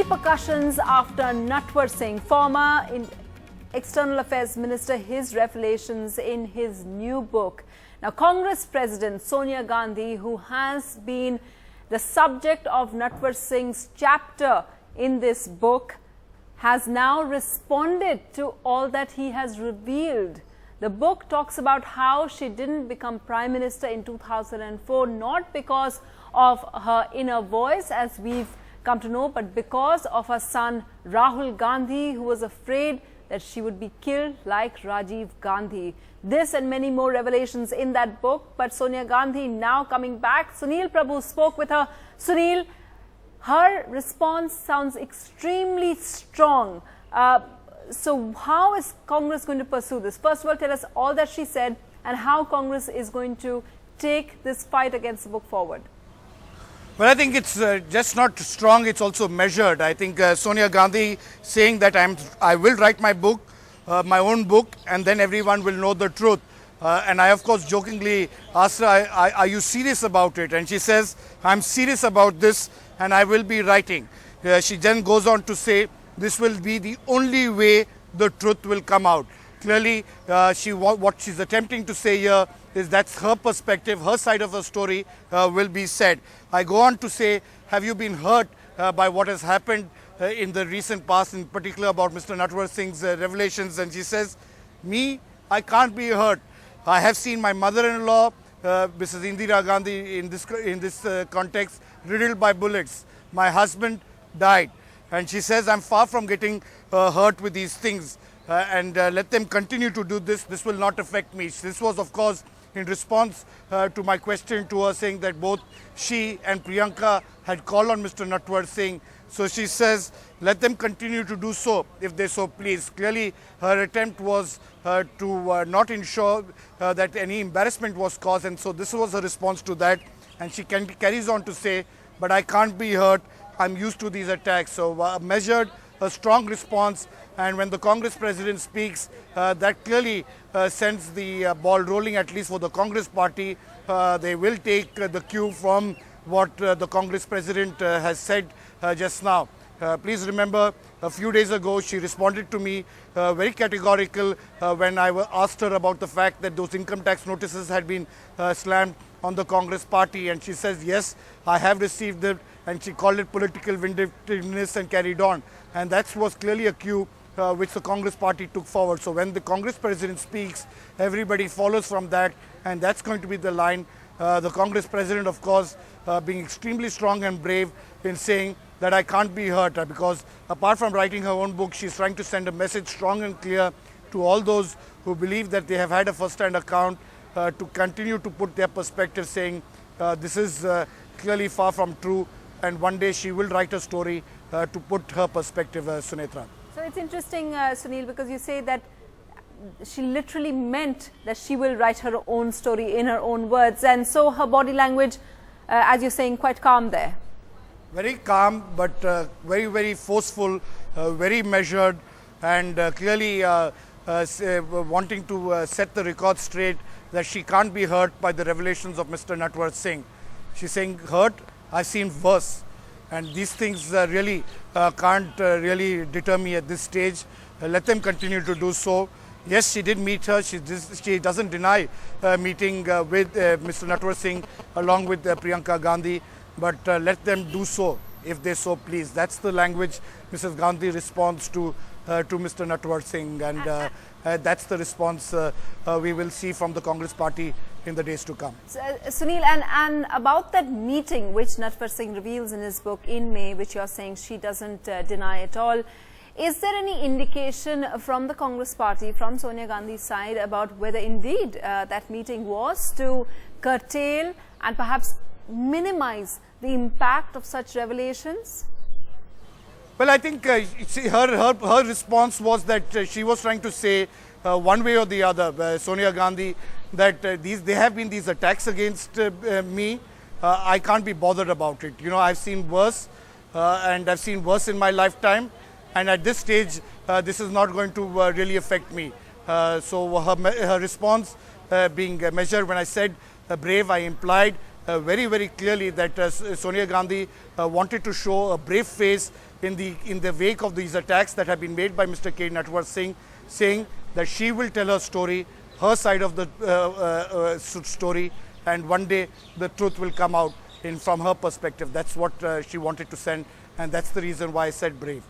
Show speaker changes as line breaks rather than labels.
repercussions after Natwar Singh, former External Affairs Minister, his revelations in his new book. Now, Congress President Sonia Gandhi, who has been the subject of Natwar Singh's chapter in this book, has now responded to all that he has revealed. The book talks about how she didn't become Prime Minister in 2004, not because of her inner voice, as we've come to know, but because of her son Rahul Gandhi, who was afraid that she would be killed like Rajiv Gandhi. This and many more revelations in that book. But Sonia Gandhi now coming back. Sunil Prabhu spoke with her. Sunil, her response sounds extremely strong. So how is Congress going to pursue this? First of all, tell us all that she said and how Congress is going to take this fight against the book forward.
Well, I think it's just not strong, it's also measured. I think Sonia Gandhi saying that I will write my book, my own book, and then everyone will know the truth. And I, of course, jokingly asked her, are you serious about it? And she says, I'm serious about this and I will be writing. She then goes on to say, this will be the only way the truth will come out. Clearly, what she's attempting to say here is that's her perspective, her side of the story will be said. I go on to say, have you been hurt by what has happened in the recent past, in particular about Mr. Natwar Singh's revelations? And she says, me, I can't be hurt. I have seen my mother-in-law, Mrs. Indira Gandhi, in this context, riddled by bullets. My husband died. And she says, I'm far from getting hurt with these things. And let them continue to do this. This will not affect me. This was, of course, in response to my question to her, saying that both she and Priyanka had called on Mr. Natwar Singh. So she says, let them continue to do so if they so please. Clearly, her attempt was to not ensure that any embarrassment was caused. And so this was her response to that. And she carries on to say, but I can't be hurt. I'm used to these attacks. So measured, a strong response. And when the Congress president speaks, that clearly sends the ball rolling, at least for the Congress party. They will take the cue from what the Congress president has said just now. Please remember, a few days ago, she responded to me very categorical when I asked her about the fact that those income tax notices had been slammed on the Congress party. And she says, yes, I have received it. And she called it political vindictiveness and carried on. And that was clearly a cue which the Congress party took forward. So when the Congress president speaks, everybody follows from that. And that's going to be the line. The Congress president, of course, being extremely strong and brave in saying that I can't be hurt, because apart from writing her own book, she's trying to send a message strong and clear to all those who believe that they have had a first-hand account to continue to put their perspective, saying this is clearly far from true. And one day she will write a story to put her perspective, Sunetra.
So it's interesting, Sunil, because you say that she literally meant that she will write her own story in her own words. And so her body language, as you're saying, quite calm there.
Very calm, but very, very forceful, very measured, and clearly wanting to set the record straight that she can't be hurt by the revelations of Mr. Natwar Singh. She's saying, hurt? I've seen worse, and these things really can't really deter me at this stage. Let them continue to do so. Yes, she did meet her. She doesn't deny meeting with Mr. Natwar Singh along with Priyanka Gandhi, but let them do so if they so please. That's the language Mrs. Gandhi responds to Mr. Natwar Singh, and that's the response we will see from the Congress party in the days to come.
So, Sunil, and about that meeting which Natwar Singh reveals in his book in May, which you're saying she doesn't deny at all, is there any indication from the Congress party, from Sonia Gandhi's side, about whether indeed that meeting was to curtail and perhaps minimize the impact of such revelations?
Well, I think her response was that she was trying to say one way or the other, Sonia Gandhi, that there have been these attacks against me. I can't be bothered about it. You know, I've seen worse, and I've seen worse in my lifetime. And at this stage, this is not going to really affect me. So her response being measured, when I said brave, I implied very clearly that Sonia Gandhi wanted to show a brave face in the wake of these attacks that have been made by Mr. K. Natwar Singh, saying that she will tell her story, her side of the story, and one day the truth will come out from her perspective. That's what she wanted to send, and that's the reason why I said brave.